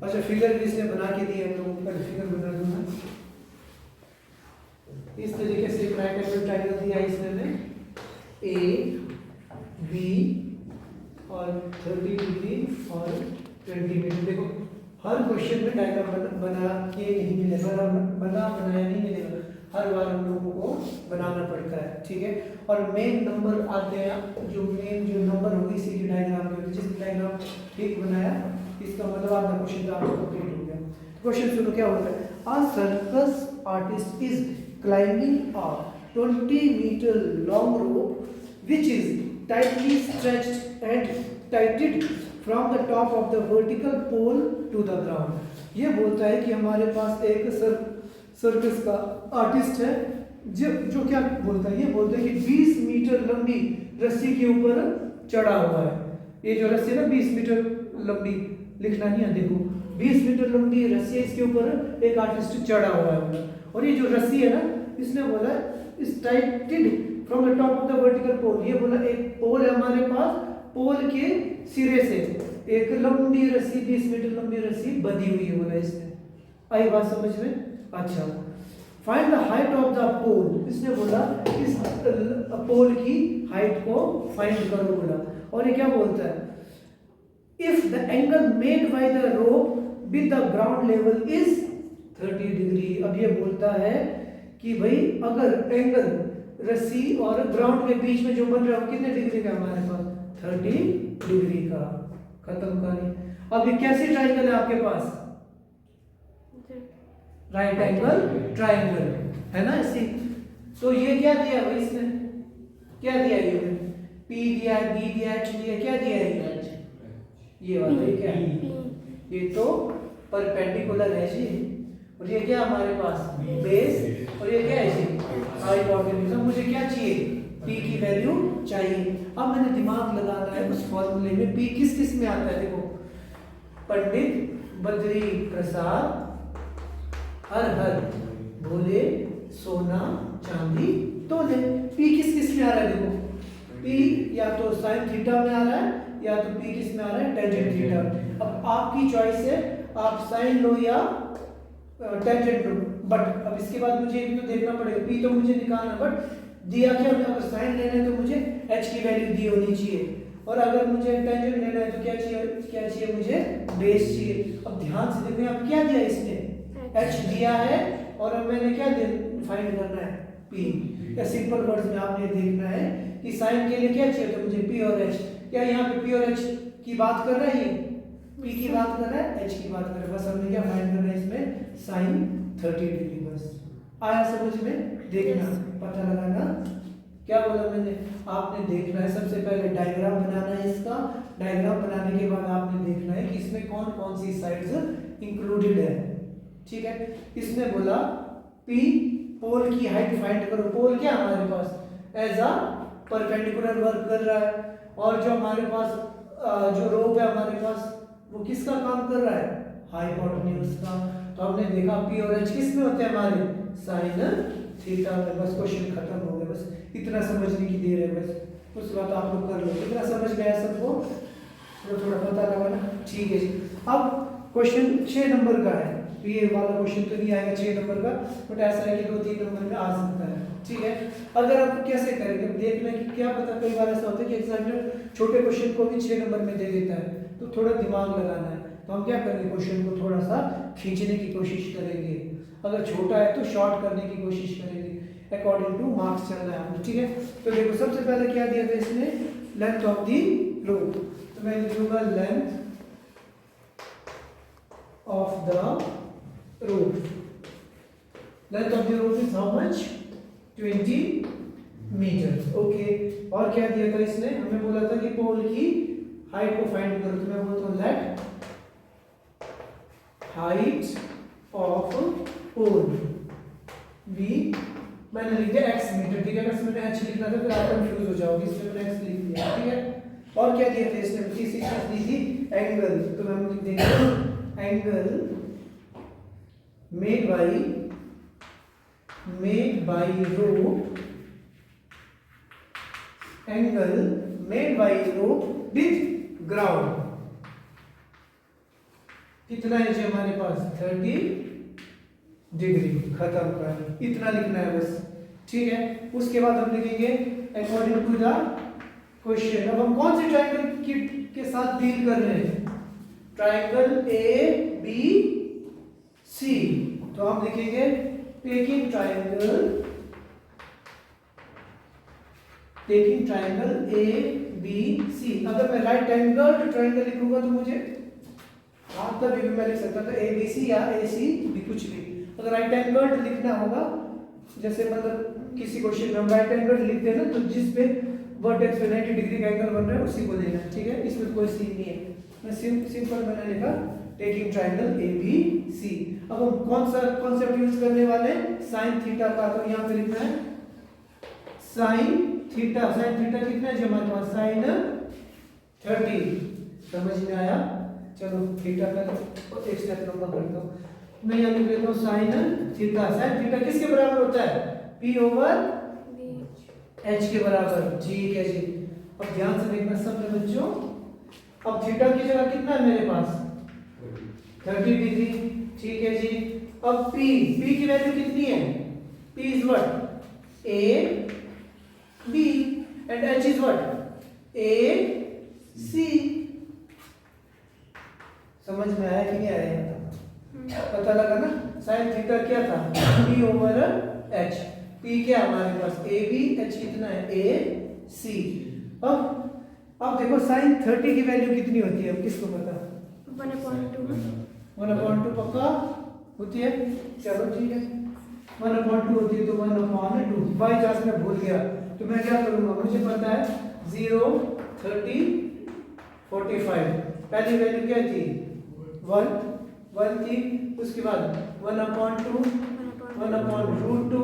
अच्छा फिगर भी इसने बना के दिए हम लोगों को, पहले फिगर बना दूंगा। इस तरीके से एक राइट एंगल ट्रायंगल दिया है इसमें हमें, ए बी और 30 डिग्री और 20 मिनट। देखो हर क्वेश्चन में डायग्राम बना के नहीं मिलेगा, बनाया नहीं मिलेगा, हर बार हम लोगों को बनाना पड़ता है, ठीक है। और मेन नंबर आते हैं, जो मेन जो नंबर होगी इसी की डायग्राम में, जिस डायग्राम ठीक बनाया इसका मतलब आपका क्वेश्चन का आंसर कंप्लीट हो गया। क्वेश्चन सुनो क्या होता है। A circus artist is climbing a 20 metre long rope which is tightly stretched and tightened from the top of the vertical pole to the ground। ये बोलता है कि हमारे पास एक सर्कस का आर्टिस्ट है जो क्या बोलता है, ये बोलता है कि 20 मीटर लंबी रस्सी के ऊपर चढ़ा हुआ है। ये जो रस्सी है ना 20 मीटर लंबी, लिखना नहीं है, देखो 20 मीटर लंबी रस्सी है, इसके ऊपर एक आर्टिस्ट चढ़ा हुआ है। और ये जो रस्सी है ना, इसने बोला इस tied from the top of the vertical pole. ये बोला एक पोल है हमारे पास, पोल के सिरे से एक लंबी रस्सी 20 मीटर लंबी रस्सी बंधी हुई है, बोला इसने। आई बात समझ में? अच्छा, find the height of the pole. इसने बोला इस पोल की हाइट को फाइंड करो बोला। और ये क्या बोलता है, if the angle made by the rope with the ground level is 30 degree. अब ये बोलता है कि भाई अगर एंगल रस्सी और ग्राउंड के बीच में जो बन रहा है वो कितने डिग्री का हमारे पास, 30 डिग्री का। खत्म करें। अब ये कैसी ट्रायंगल है आपके पास, राइट एंगल ट्रायंगल है ना इसी। तो ये क्या दिया भाई इसने, क्या दिया ये P दिया है, B दिया है, H दिया है, क्या दिया है ये वाला, ये क्या है, ये तो परपेंडिकुलर है जी। और ये क्या हमारे पास बेस, और ये क्या है जी हाइपोटेन्यूज। मुझे क्या चाहिए, P की वैल्यू चाहिए। अब मैंने दिमाग लगाना है उस फॉर्मूले में P किस किस में आता है। देखो पंडित बद्री प्रसाद हर हर भोले सोना चांदी तोले। P किस किस में आ रहा है, देखो P या तो साइन थीटा में आ रहा है या तो P किस में आ रहा है, टेंजेंट थीटा। अब आपकी चॉइस है, आप साइन लो या टेंजेंट लो। बट अब इसके बाद मुझे भी तो देखना पड़ेगा, P तो मुझे निकालना, बट दिया क्या, अगर साइन लेना है तो मुझे H की वैल्यू दी होनी चाहिए, और अगर मुझे टेंजेंट लेना है तो क्या चाहिए मुझे बेस चाहिए। अब ध्यान से देखो अब क्या दिया इसने, H दिया है, और अब मैंने क्या फाइंड करना है P। या सिंपल वर्ड्स में आपने देखना है कि साइन के लिए क्या चाहिए, तो मुझे P और H। क्या यहाँ पे P और H की बात कर रहा है, ये P की बात कर रहा है, H की बात कर रहा है। बस हमने क्या फाइंड करना है इसमें, साइन 30 डिग्री। बस आया समझ में? देखना पता लगाना क्या बोला मैंने, आपने देखना है सबसे पहले डायग्राम बनाना है इसका। डायग्राम बनाने के बाद आपने देखना है कि इसमें कौन कौन सी साइड्स इंक्लूडेड है, ठीक है। इसने बोला P पोल की हाइट फाइंड करो। पोल क्या हमारे पास एज अ परपेंडिकुलर वर्क कर रहा है, और जो हमारे पास जो रोप है हमारे पास वो किसका काम कर रहा है, हाइपोटेन्यूज का। तो हमने देखा P और H किस में होते हैं हमारे, साइन थीटा में। बस क्वेश्चन खत्म हो गया, बस इतना समझने की देर है, बस उस बात आप लोग कर लो। इतना समझ में आया सबको, थोड़ा पता लगाना, ठीक है जी। अब क्वेश्चन 6 नंबर का है, तो ये वाला क्वेश्चन तो नहीं आएगा 6 नंबर का, बट ऐसा है कि 2-3 नंबर में आ सकता है, ठीक है। अगर आप कैसे करेंगे देख लें कि क्या पता, कई बार ऐसा होता है कि एग्जामिनर छोटे क्वेश्चन को भी 6 नंबर में दे देता है, तो थोड़ा दिमाग लगाना है। तो हम क्या करेंगे, क्वेश्चन को थोड़ा सा खींचने की कोशिश करेंगे, अगर छोटा है तो शॉर्ट करने की कोशिश करेंगे, अकॉर्डिंग टू मार्क्स चलना है आपको, ठीक है। तो देखो सबसे पहले क्या दिया था इसने, लेंथ ऑफ दी रोप। तो मैं लिखूंगा length of the rope. Length of the rope is how much, 20 metre, okay. और क्या दिया था इसने, हमें बोला था कि पोल की हाइट को फाइंड करो। तो मैं बोलता हूँ let height of pole B, मैंने लिख दिया x मीटर, ठीक है। अगर मैंने h लिखना था फिर आप कंफ्यूज हो जाओगे, इसलिए मैंने x लिख दिया, ठीक है। और क्या दिया था इसने, तीसरी चीज दी थी एंगल। तो हम लिख देंगे angle made by rope, angle made by rope with ground, कितना एज है हमारे पास 30 डिग्री, खत्म कर, इतना लिखना है बस, ठीक है। उसके बाद हम लिखेंगे अकॉर्डिंग टू द क्वेश्चन। अब हम कौन से ट्रायंगल के साथ डील कर रहे हैं, ट्रायंगल ए बी सी, तो हम लिखेंगे taking triangle A B C. अगर मैं राइट एंगल ट्रायंगल लिखूंगा तो मुझे मतलब भी मैं लिख सकता था ए बी सी या ए सी भी, कुछ भी। अगर राइट एंगल लिखना होगा, जैसे मतलब किसी क्वेश्चन में हम राइट एंगल लिखते हैं ना, तो जिस पे वर्टेक्स पे 90 डिग्री का एंगल बन रहा है उसी को लेना है, ठीक है। इसमें कोई सीन नहीं है, मैं सिंपल मैंने लिखा taking triangle A B C. अब हम कौन सा कॉन्सेप्ट यूज करने वाले हैं, साइन थीटा का। तो यहाँ पे लिखना है साइन थीटा कितना है हमारे पास, साइन 30। समझ में आया? चलो थीटा का एक स्टेप नंबर करता हूँ मैं, यहाँ लिख लेता हूँ साइन थीटा किसके बराबर होता है, P ओवर H के बराबर, ठीक है जी। अब ध्यान से देखना सब बच्चों, अब थीटा की जगह कितना है मेरे पास 30 डिग्री, ठीक है जी। अब P की वैल्यू कितनी है, P is what A B and H is what A C। समझ में आया कि नहीं आया, पता लगा ना। साइन थीटा क्या था, P ओवर H, P क्या हमारे पास A B, H कितना है A C। अब देखो साइन 30 की वैल्यू कितनी होती है, अब किसको पता, 1/2 पक्का होती है, चलो ठीक है 1/2 होती है, तो 1/2 बाई चांस में भूल गया तो मैं क्या करूंगा, मुझे पता है 0 30 45, पहली वैल्यू क्या थी 1 थी, उसके बाद 1/2 1/√2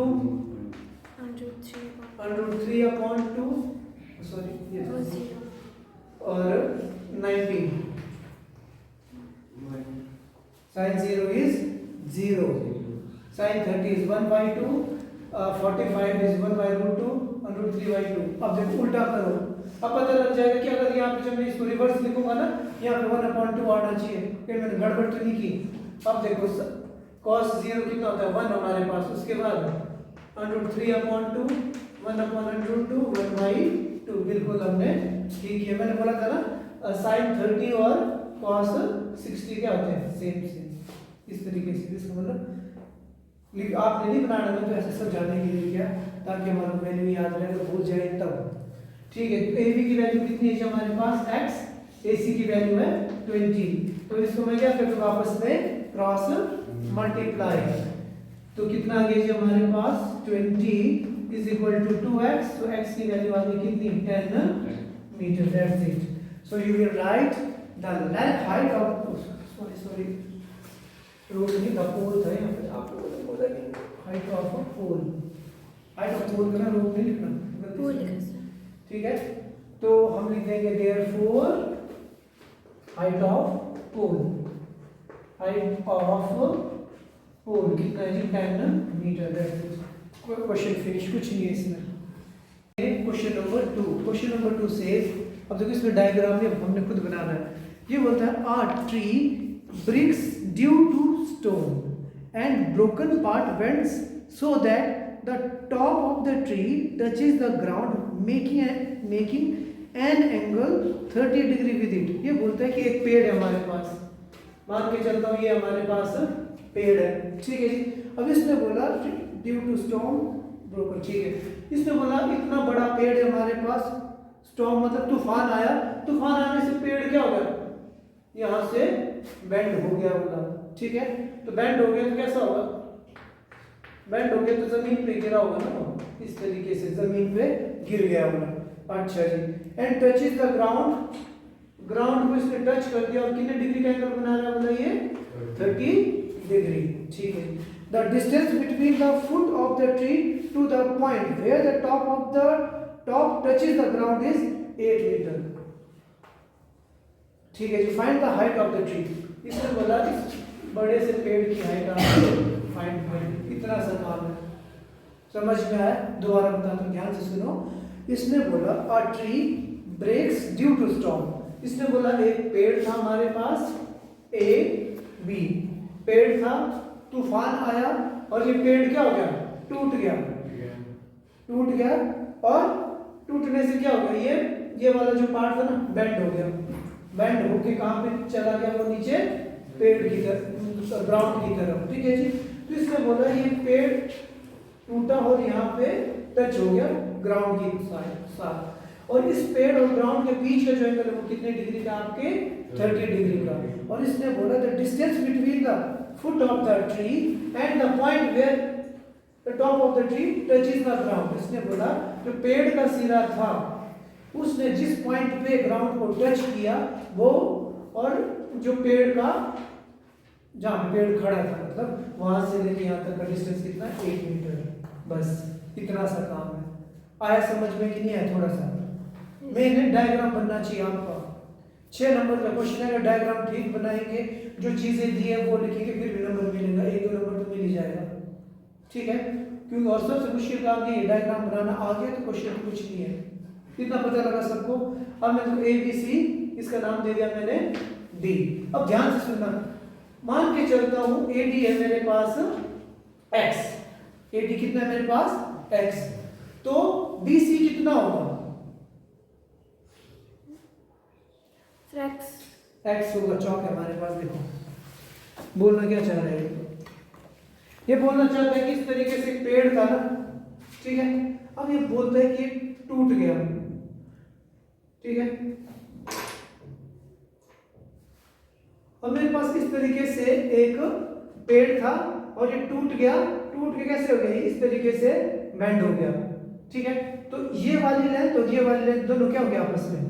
√3/2 सॉरी और 90, sin 0 is 0, sin 30 is 1/2, 45 is 1/√2 और √3/2। अब देखो उल्टा करो, अब पता लग जाएगा कि अगर यहाँ पे जब मैं इसको रिवर्स लिखूंगा ना, यहाँ पे 1/2 आना चाहिए, फिर मैंने गड़बड़ तो नहीं की। अब देखो cos 0 कितना होता है 1 हमारे पास, उसके बाद √3/2 1/√2 1/2, बिल्कुल हमने ठीक है। मैंने बोला था ना sin 30 और cos 60 क्या होते हैं, सेम इस तरीके से, इसका मतलब आपने नहीं बनाना, मैं तो ऐसे सब जानने के लिए क्या, ताकि हमारा वैल्यू याद रहे, तो भूल जाए तब, ठीक है। तो AB की वैल्यू कितनी है हमारे पास x, AC की वैल्यू है 20, तो इसको मैं क्या करूँगा आपस में क्रॉस मल्टीप्लाई, तो कितना आ गया हमारे पास 20 इज इक्वल टू 2x, तो x की वैल्यू आ गई कितनी 10 मीटर, that's it. So you will write the height of sorry rod नहीं था, पोल था यहाँ पे, आपको बोला नहीं, height of pole, height of pole का ना रोड नहीं लिखना, पोल लिखना, ठीक है। तो हम लिख देंगे therefore height of pole, height of pole कितना है जी 10 मीटर, दैट्स इट। क्वेश्चन फिनिश, कुछ नहीं है इसमें। क्वेश्चन नंबर 2 सेज, अब देखो इसमें डायग्राम में हमने खुद बनाना है। ये बोलता है आ tree breaks due to storm and broken part bends so that the top of the tree touches the ground making an angle 30 degree with it। ये बोलता है कि एक पेड़ है हमारे पास, मान के चलता हूँ ये हमारे पास पेड़ है, ठीक है जी। अब इसने बोला ड्यू टू स्टॉर्म ब्रोकन, ठीक है। इसने बोला इतना बड़ा पेड़ है हमारे पास, स्टॉर्म मतलब तूफान आया, तूफान आने से पेड़ क्या होगा, यहाँ से बेंड हो गया होगा, ठीक है। तो बेंड हो गया तो कैसा होगा, बेंड हो गया तो जमीन पे गिरा होगा ना, इस तरीके से जमीन पे गिर गया होगा, अच्छा जी। And touches the ground, ground को इसने टच कर दिया और कितने डिग्री का एंगल बना रहा है बताइए 30 डिग्री, ठीक है। The distance between the foot of the tree to the point where the top touches the ground is 8 meter, ठीक है जी। Find the height of the tree, इसने बोला इस बड़े से पेड़ की हाइट आप फाइंड करें, इतना सा काम है, समझ में आया? दोबारा बताता हूँ, ध्यान से सुनो। इसने बोला a tree breaks due to storm, इसने बोला एक पेड़ था हमारे पास, ए बी। पेड़ था, तूफान आया और ये पेड़ क्या हो गया, टूट गया, टूट गया और टूटने से क्या हो गया, ये वाला जो पार्ट था ना बेंड हो गया, बेंड होके कहाँ पे चला गया, वो नीचे पेड़ की तरफ, ग्राउंड की तरफ। ठीक है जी। तो इसने बोला ये पेड़ टूटा और यहाँ पे टच हो गया ग्राउंड की साथ, और इस पेड़ और ग्राउंड के बीच का जो एंगल है वो कितने डिग्री का, आपके 30 डिग्री का। और इसने बोला the distance between the foot of the tree and the point where the top of the tree touches the ground. इसने बोला जो पेड़ का सिरा था उसने जिस पॉइंट पे ग्राउंड को टच किया वो, और जो पेड़ का, जहाँ पे पेड़ खड़ा था, मतलब वहां से लेके यहाँ तक का डिस्टेंस कितना, 1 मीटर। बस इतना सा काम है। आया समझ में कि नहीं आया? थोड़ा सा मैंने डायग्राम बनना चाहिए आपका। 6 नंबर का क्वेश्चन है, अगर डायग्राम ठीक बनाएंगे, जो चीजें दी है वो लिखेंगे, फिर भी नंबर मिलेगा, 1-2 नंबर तो मिल ही जाएगा। ठीक है, क्योंकि और सबसे मुश्किल काम ये डायग्राम बनाना आ गया तो क्वेश्चन कुछ नहीं है। कितना पता लगा सबको? अब मैं तो ABC इसका नाम दे दिया मैंने D। अब ध्यान से सुनना, मान के चलता हूं AD है मेरे पास X, AD कितना है मेरे पास X, तो BC कितना होगा? X होगा। चौक है हमारे पास। देखो बोलना क्या चाह रहे हैं, ये बोलना चाहता है कि इस तरीके से पेड़ था ना, ठीक है, अब ये बोलता है कि टूट गया, ठीक है, अब मेरे पास इस तरीके से एक पेड़ था और ये टूट गया, टूट के कैसे हो गया, इस तरीके से बेंड हो गया। ठीक है, तो ये वाली लेंथ और ये वाली लेंथ दोनों क्या हो गया, आपस में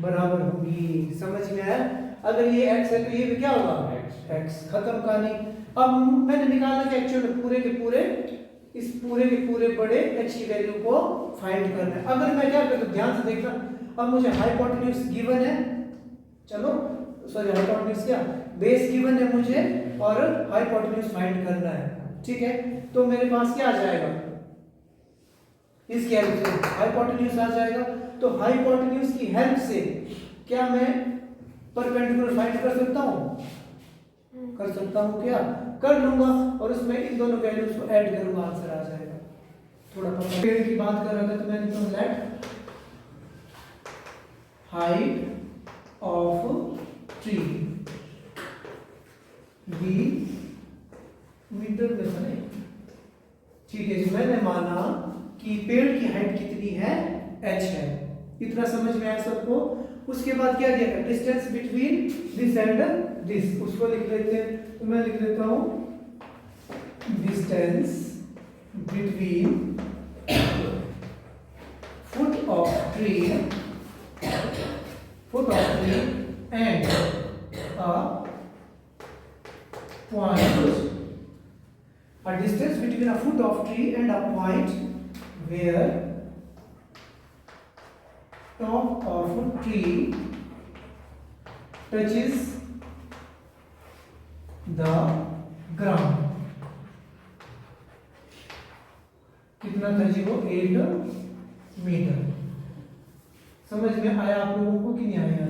बराबर होगी। समझ में आया? अगर ये x है तो ये भी क्या होगा, x। खत्म कहानी। अब मैंने निकालना कि एक्चुअली पूरे के पूरे, इस पूरे के पूरे बड़े h की वैल्यू को फाइंड करना है। अगर मैं क्या करूं, ध्यान से देखना, अब मुझे हाइपोटेन्यूज गिवन है, चलो सॉरी हाइपोटेन्यूज क्या, बेस गिवन है मुझे और हाइपोटेन्यूज फाइंड करना है। ठीक है, तो मेरे पास क्या आ जाएगा, इसकी हेल्प से हाइपोटेन्यूज आ जाएगा। तो हाइपोटेन्यूज की हेल्प से क्या मैं परपेंडिकुलर फाइंड कर सकता हूँ? कर सकता हूँ, क्या कर लूंगा, और उसमें इन दोनों वैल्यूज को ऐड करूंगा, आंसर आ जाएगा। थोड़ा पेड़ की बात कर रहा था तो मैंने तो let height of tree B metre में बने। ठीक है जी, मैंने माना कि पेड़ की हाइट कितनी है, h है। इतना समझ में आया सबको? उसके बाद क्या दिया है, distance between this and this, उसको लिख लेते हैं। तो मैं लिख लेता हूं distance between foot of tree and a point, a distance between a foot of tree and a point where top of tree touches the ground। कितना था जी वो, 8 मीटर। समझ में आया आप लोगों को कि नहीं आया?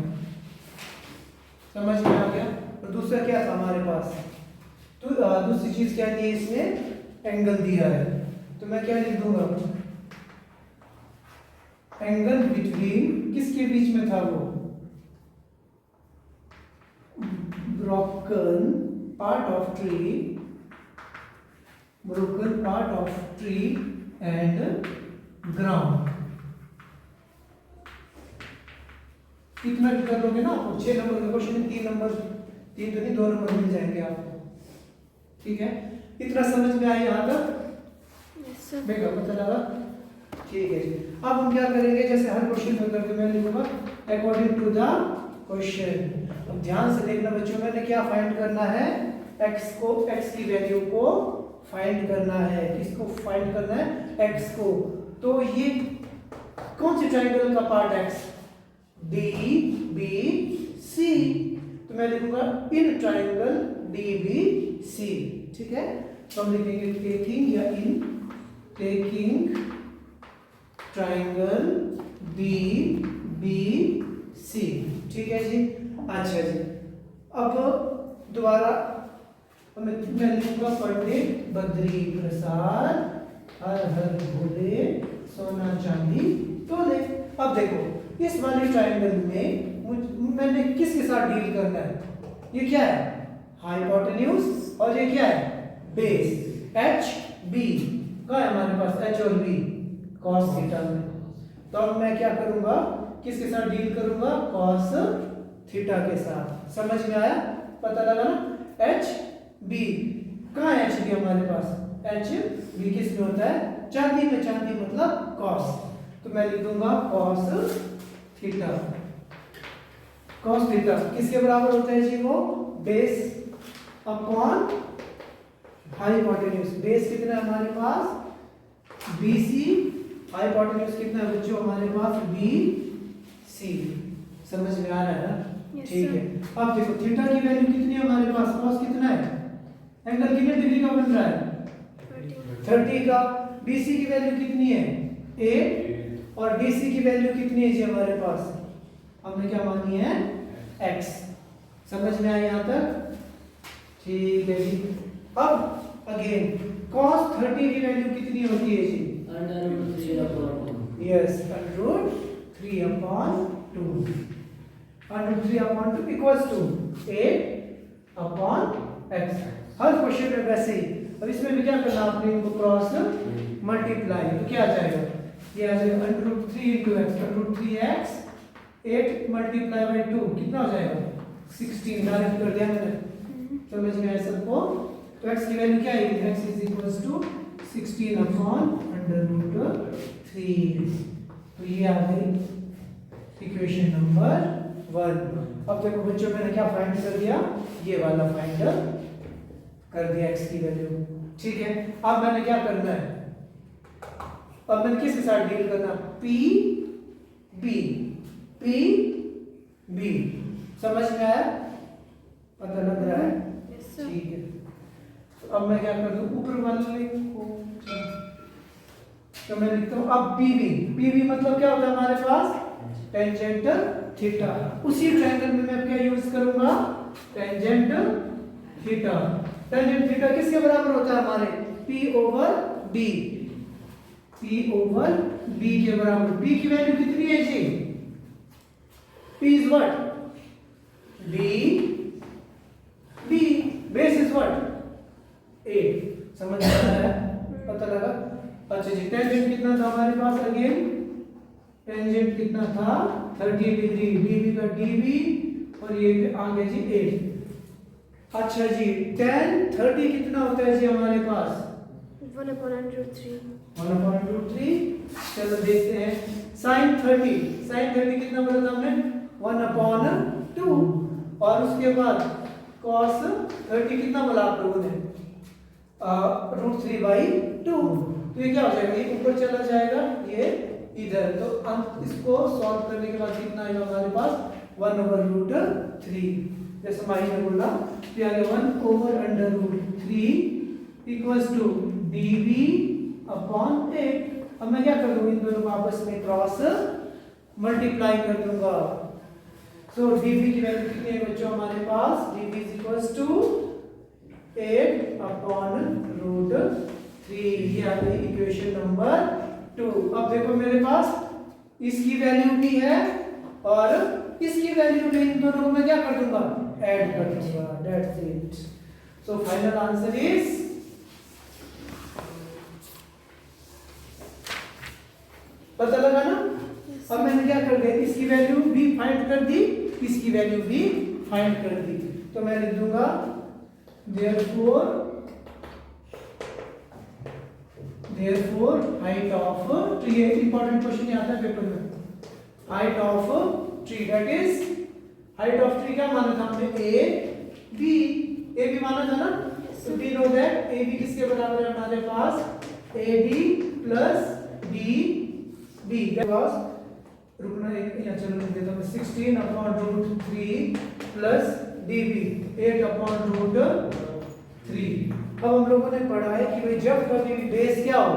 समझ में आ गया? और दूसरा क्या था हमारे पास, तो दूसरी चीज क्या दी है, इसने एंगल दिया है। तो मैं क्या लिख दूंगा, एंगल बिटवीन, किसके बीच में था वो, broken part of tree and ground. कितना भी कर लोगे ना, आपको 6 नंबर का क्वेश्चन, 3 नंबर, 3 तो नहीं 2 नंबर मिल जाएंगे आपको। ठीक है, इतना समझ में आया यहाँ तक? बेगा पता लगा? ठीक है जी। अब हम क्या करेंगे, जैसे हर क्वेश्चन में करके मैं लिखूंगा अकॉर्डिंग टू द क्वेश्चन। अब ध्यान से देखना बच्चों, मैंने क्या फाइंड करना है, x की वैल्यू को फाइंड करना है। किसको फाइंड करना है, x को। तो ये कौन से ट्रायंगल का पार्ट x, DBC। तो मैं लिखूंगा इन ट्रायंगल DBC। ठीक है, तो हम लिखेंगे टेकिंग या इन टेकिंग ट्रायंगल DBC। ठीक है जी। अच्छा जी, अब दोबारा मैं लिखूंगा पंडित बद्री प्रसाद हर हर भोले सोना चांदी तोले। अब देखो इस वाले ट्रायंगल में मैंने किसके साथ डील करना है? ये क्या है? हाइपोटेन्यूज और ये क्या है? बेस। एच बी क्या है हमारे पास? एच और बी कॉस थीटा में। तो अब मैं क्या करूंगा? किसके साथ डील करूंगा? कॉस थीटा के साथ। समझ में आया? पता लगा ना? एच बी कहाँ है? एच बी हमारे पास एच बी किस में होता है? चांदी में। चांदी मतलब कॉस, तो मैं लिख दूंगा कॉस थीटा। कॉस थीटा किसके बराबर होता है जी? वो बेस अपॉन हाइपोटेन्यूज। बेस कितना है हमारे पास? BC। हाइपोटेन्यूज कितना है बच्चों हमारे पास? BC। समझ में आ रहा है ना? ठीक है। अब देखो थीटा की वैल्यू कितनी है हमारे पास? कॉस कितना है? एंगल कितने डिग्री का बन रहा है? 30 का। BC की वैल्यू कितनी है? 8। और BC की वैल्यू कितनी है जी हमारे पास? हमने क्या मानी है? x। समझ में आया यहाँ तक? ठीक है जी। अब अगेन cos 30 की वैल्यू कितनी होती है जी? यस, √3/2। √3/2 equals to 8/x। हर क्वेश्चन में वैसे ही। अब इसमें भी क्या करना आपने? इनको क्रॉस मल्टीप्लाई, तो क्या आ जाएगा? ये आ जाएगा √3 × x, √3x 8 × 2 कितना हो जाएगा? 16। डायरेक्ट कर दिया मैंने। समझ में आया सबको? तो x की वैल्यू क्या आएगी? x is 16/√3। तो ये आ गई इक्वेशन नंबर 1। अब देखो बच्चों मैंने क्या फाइंड कर दिया? ये वाला फाइंड कर दिया x की वैल्यू। ठीक है। अब मैंने क्या करना है? अब मैंने किसके साथ डील करना? P B। समझ में आया? पता लग रहा है? ठीक है। तो अब मैं क्या कर दूं? ऊपर वाले को तो मैं लिखता हूं अब PB मतलब क्या होता है हमारे पास? Tangent theta. उसी ट्रायंगल में मैं क्या यूज करूंगा? Tangent theta. टेंजेंट थीटा किसके बराबर होता है हमारे? P/B। P/B के बराबर। B की वैल्यू कितनी है जी? P is what? B base is what? 8। समझ में आया? पता लगा? अच्छा जी। टेंजेंट कितना था हमारे पास? अगेन टेंजेंट कितना था? 30 डिग्री। DB का DB और ये आ गया जी 8। अच्छा जी। tan 30 कितना होता है जी हमारे पास? 1/√3। 1/√3। चलो देखते हैं। sin 30 कितना बोला था हमने? 1/2। और उसके बाद cos 30 कितना बोला आप लोगों ने? √3/2। तो ये क्या हो जाएगा? ये ऊपर चला जाएगा, ये इधर। तो अंत इसको सॉल्व करने के बाद कितना आएगा हमारे पास? 1/√3। जैसे माही ने बोला कि आगे 1/√3 इक्वल्स टू DB/8। अब मैं क्या कर दूंगा? इन दोनों को आपस में क्रॉस मल्टीप्लाई कर दूंगा। सो DB की वैल्यू कितनी है बच्चों हमारे पास? DB is equals to 8/√3। ये आ गई इक्वेशन नंबर 2। अब देखो मेरे पास इसकी वैल्यू भी है और इसकी वैल्यू भी। इन दोनों को मैं क्या कर दूंगा? ऐड कर दूंगा। That's it. So final answer is पता लगा ना? अब मैंने क्या कर दिया? इसकी वैल्यू भी फाइंड कर दी, इसकी वैल्यू भी फाइंड कर दी। तो मैं लिख दूंगा therefore height of tree। ये इंपॉर्टेंट क्वेश्चन आता है पेपर में। Height of tree that is height of tree क्या माना था हमने? ए बी माना था ना? तो we know that A B किसके बराबर है हमारे पास? AD + DB। रुकना यहाँ चलो लिख देता हूँ 16/√3 + DB 8/√3। अब हम लोगों ने पढ़ा है कि भाई जब कभी भी बेस क्या हो?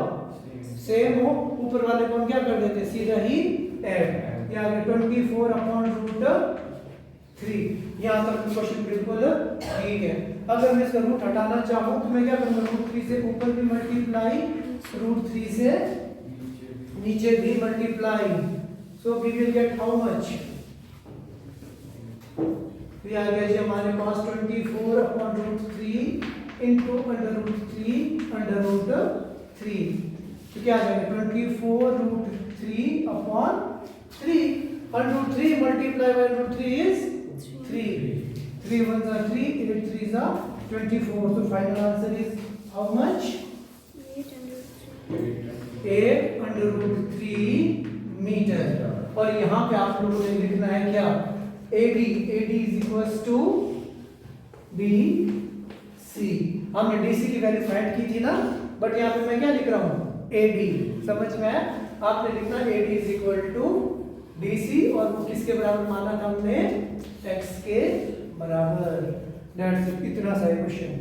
सेम हो, ऊपर वाले को हम क्या कर देते? सीधा ही ऐड। ये आ गया 24/√3 3। यहाँ तक क्वेश्चन बिल्कुल ठीक है। अगर मैं इसका रूट हटाना चाहूँ तो मैं क्या करूँगा, √3 से ऊपर भी मल्टीप्लाई, √3 से नीचे भी multiply, so we will get how much, ये आ गया जी हमारे पास 24/√3 इंटू √3/√3। तो क्या आ जाएगा 24√3/3, और √3 multiply by √3 is 3, 3 1s are 3, 8 3s are 24, so final answer is how much, 8/3 metre. और यहाँ पे आप लोगों ने लिखना है क्या, AD is equals to BC। हमने DC की वैल्यू फाइंड की थी ना, बट यहाँ पे मैं क्या लिख रहा हूँ, AD। समझ में आया? आपने लिखना AD is equal to DC, और वो किसके बराबर माना था हमने, x के बराबर। दैट्स इतना सा क्वेश्चन।